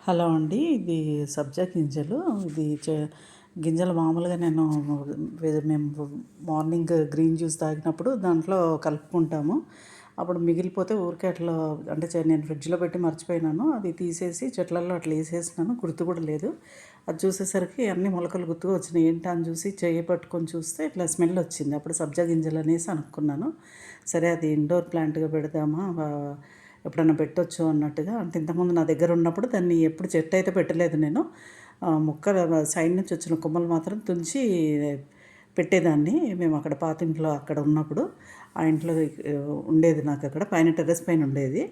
Hello అండి. ఇది సబ్జా గింజలు. ఇది గింజలు మామూలుగా మేము మార్నింగ్ గ్రీన్ జ్యూస్ తాగినప్పుడు దాంట్లో కలుపుకుంటాము. అప్పుడు మిగిలిపోతే ఊరికే అట్లా అంటే నేను ఫ్రిడ్జ్‌లో పెట్టి మర్చిపోయినాను. అది తీసేసి చెట్లల్లో అట్లా ఏసేసినాను. గుర్తు కూడా లేదు. అది చూసేసరికి అన్ని మొలకలు గుర్తుగా వచ్చినాయి. ఏంటా అని చూసి చెయ్యి పట్టుకొని చూస్తే ఇట్లా స్మెల్ వచ్చింది. అప్పుడు సబ్జా గింజలు అనేసి అనుకున్నాను. సరే అది ఇండోర్ ప్లాంట్‌గా పెడదామా ఎప్పుడన్నా పెట్టొచ్చు అన్నట్టుగా. అంటే ఇంతకుముందు నా దగ్గర ఉన్నప్పుడు దాన్ని ఎప్పుడు చెట్టు అయితే పెట్టలేదు నేను. మొక్కలు సైడ్ నుంచి వచ్చిన కొమ్మలు మాత్రం తుంచి పెట్టేదాన్ని. మేము అక్కడ పాతింట్లో అక్కడ ఉన్నప్పుడు. ఆ ఇంట్లో ఉండేది నాకక్కడ. పైన టెర్రస్ పైన ఉండేది.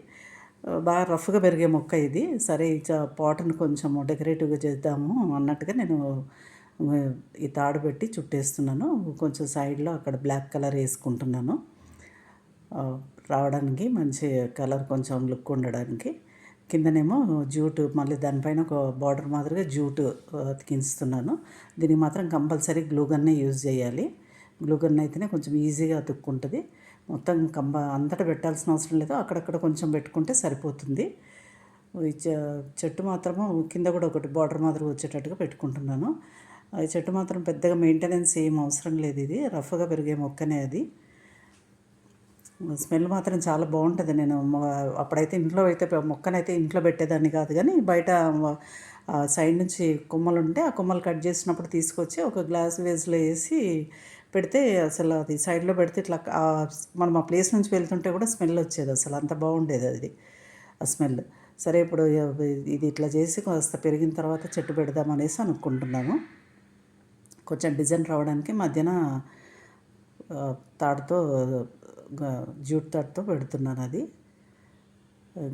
బాగా రఫ్‌గా పెరిగే మొక్క ఇది. సరే పాట్‌ని కొంచెం డెకరేటివ్‌గా చేద్దాము అన్నట్టుగా నేను ఈ తాడు పెట్టి చుట్టేస్తున్నాను. కొంచెం సైడ్‌లో అక్కడ బ్లాక్ కలర్ ఏసుకుంటున్నాను. రావడానికి మంచి కలర్ కొంచెం లుక్ ఉండడానికి. కిందనేమో జూటు మళ్ళీ దానిపైన ఒక బార్డర్ మాదిరిగా జూటు అతికిస్తున్నాను. దీనికి మాత్రం కంపల్సరీ గ్లూ గన్నే యూజ్ చేయాలి. గ్లూ గన్ అయితేనే కొంచెం ఈజీగా అతుక్కుంటుంది. మొత్తం అంతటా పెట్టాల్సిన అవసరం లేదు. అక్కడక్కడ కొంచెం పెట్టుకుంటే సరిపోతుంది. ఈ చెట్టు మాత్రము కింద కూడా ఒకటి బార్డర్ మాదిరిగా వచ్చేటట్టుగా పెట్టుకుంటున్నాను. ఈ చెట్టు మాత్రం పెద్దగా మెయింటెనెన్స్ ఏం అవసరం లేదు. ఇది రఫ్‌గా పెరిగే మొక్కనే అది. స్మెల్ మాత్రం చాలా బాగుంటుంది. నేను అప్పుడైతే ఇంట్లో అయితే మొక్కనైతే ఇంట్లో పెట్టేదాన్ని కాదు కానీ బయట సైడ్ నుంచి కొమ్మలు ఉంటే ఆ కొమ్మలు కట్ చేసినప్పుడు తీసుకొచ్చి ఒక గ్లాస్ వేస్లో వేసి పెడితే అసలు అది సైడ్లో పెడితే ఇట్లా మనం ఆ ప్లేస్ నుంచి వెళ్తుంటే కూడా స్మెల్ వచ్చేది. అసలు అంత బాగుండేది అది ఆ స్మెల్. సరే ఇప్పుడు ఇది ఇట్లా చేసి కాస్త పెరిగిన తర్వాత చెట్టు పెడదాం అనేసి అనుకుంటున్నాను. కొంచెం డిజైన్ రావడానికి మధ్యన తాడుతో జూట్ తాడుతో పెడుతున్నాను అది.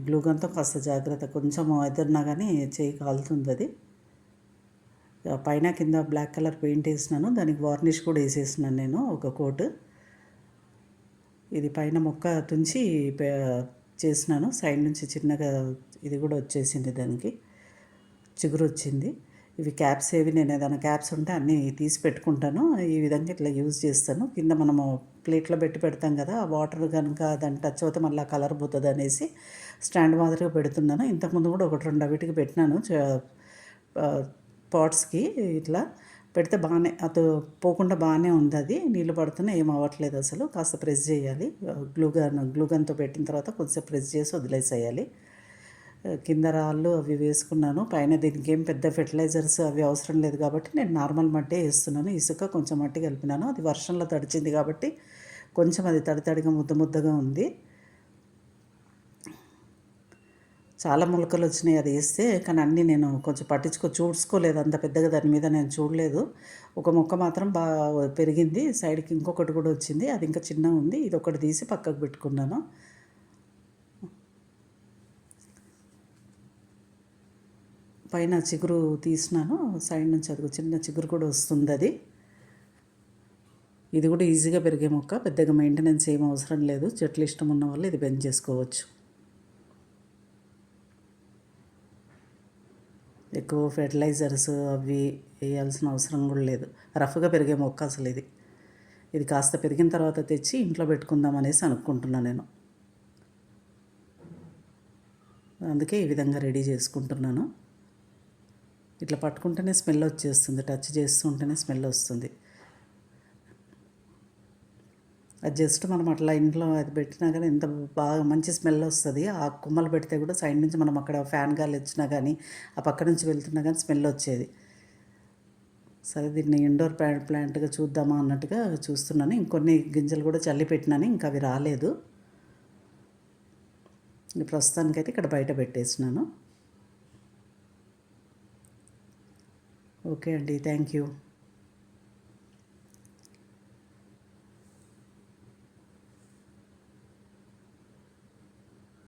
గ్లూ గన్తో కాస్త జాగ్రత్త కొంచెం ఎదురునా కానీ చేయి కాలుతుంది అది. పైన కింద బ్లాక్ కలర్ పెయింట్ వేసినాను. దానికి వార్నిష్ కూడా వేసేసినాను నేను ఒక కోట్. ఇది పైన మొక్క తుంచి చేసినాను. సైడ్ నుంచి చిన్నగా ఇది కూడా వచ్చేసింది, దానికి చిగురు వచ్చింది. ఇవి క్యాప్స్ నేను ఏదైనా క్యాప్స్ ఉంటే అన్నీ తీసి పెట్టుకుంటాను. ఈ విధంగా ఇట్లా యూజ్ చేస్తాను. కింద మనము ప్లేట్లో పెట్టి పెడతాం కదా, ఆ వాటర్ కనుక దాన్ని టచ్ అవుతే మళ్ళీ కలర్ పోతుంది అనేసి స్టాండ్ మాదిరిగా పెడుతున్నాను. ఇంతకుముందు కూడా ఒకటి రెండు అవిటికి పెట్టినాను పాట్స్కి. ఇట్లా పెడితే బాగానే అది పోకుండా బాగానే ఉంది. అది నీళ్ళు పడుతున్నా ఏం అవ్వట్లేదు అసలు. కాస్త ప్రెస్ చేయాలి. గ్లూగన్తో పెట్టిన తర్వాత కొద్దిసేపు ప్రెస్ చేసి వదిలేసేయాలి. కింద రాళ్ళు అవి వేసుకున్నాను. పైన దీనికి ఏం పెద్ద ఫెర్టిలైజర్స్ అవి అవసరం లేదు కాబట్టి నేను నార్మల్ మట్టే వేస్తున్నాను. ఇసుక కొంచెం మట్టి కలిపినాను. అది వర్షంలో తడిచింది కాబట్టి కొంచెం అది తడిగా ముద్దగా ఉంది. చాలా మొలకలు వచ్చినాయి అది వేస్తే. కానీ అన్నీ నేను కొంచెం చూసుకోలేదు అంత పెద్దగా దాని మీద నేను చూడలేదు. ఒక మొక్క మాత్రం బాగా పెరిగింది. సైడ్కి ఇంకొకటి కూడా వచ్చింది. అది ఇంకా చిన్నగా ఉంది. ఇది ఒకటి తీసి పక్కకు పెట్టుకున్నాను. పైన చిగురు తీసినాను. సైడ్ నుంచి అది చిన్న చిగురు కూడా వస్తుంది. అది ఇది కూడా ఈజీగా పెరిగే మొక్క. పెద్దగా మెయింటెనెన్స్ ఏం అవసరం లేదు. చెట్లు ఇష్టం ఉన్న వాళ్ళు ఇది పెంచేసుకోవచ్చు. ఎక్కువ ఫెర్టిలైజర్స్ అవి వేయాల్సిన అవసరం కూడా లేదు. రఫ్గా పెరిగే మొక్క అసలు ఇది. ఇది కాస్త పెరిగిన తర్వాత తెచ్చి ఇంట్లో పెట్టుకుందాం అనేసి అనుకుంటున్నాను నేను. అందుకే ఈ విధంగా రెడీ చేసుకుంటున్నాను. ఇట్లా పట్టుకుంటేనే స్మెల్ వచ్చేస్తుంది. టచ్ చేస్తుంటేనే స్మెల్ వస్తుంది. అది జస్ట్ మనం అట్లా ఇంట్లో అది పెట్టినా కానీ ఎంత బాగా మంచి స్మెల్ వస్తుంది. ఆ కొమ్మలు పెడితే కూడా సైడ్ నుంచి మనం అక్కడ ఫ్యాన్ గాలి వచ్చినా కానీ ఆ పక్క నుంచి వెళ్తున్నా కానీ స్మెల్ వచ్చేది. సరే దీన్ని ఇండోర్ ప్లాంట్గా చూద్దామా అన్నట్టుగా చూస్తున్నాను. ఇంకొన్ని గింజలు కూడా చల్లి పెట్టినాను. ఇంకా అవి రాలేదు. ప్రస్తుతానికైతే ఇక్కడ బయట పెట్టేసినాను. ఓకే అండి, థ్యాంక్ యూ.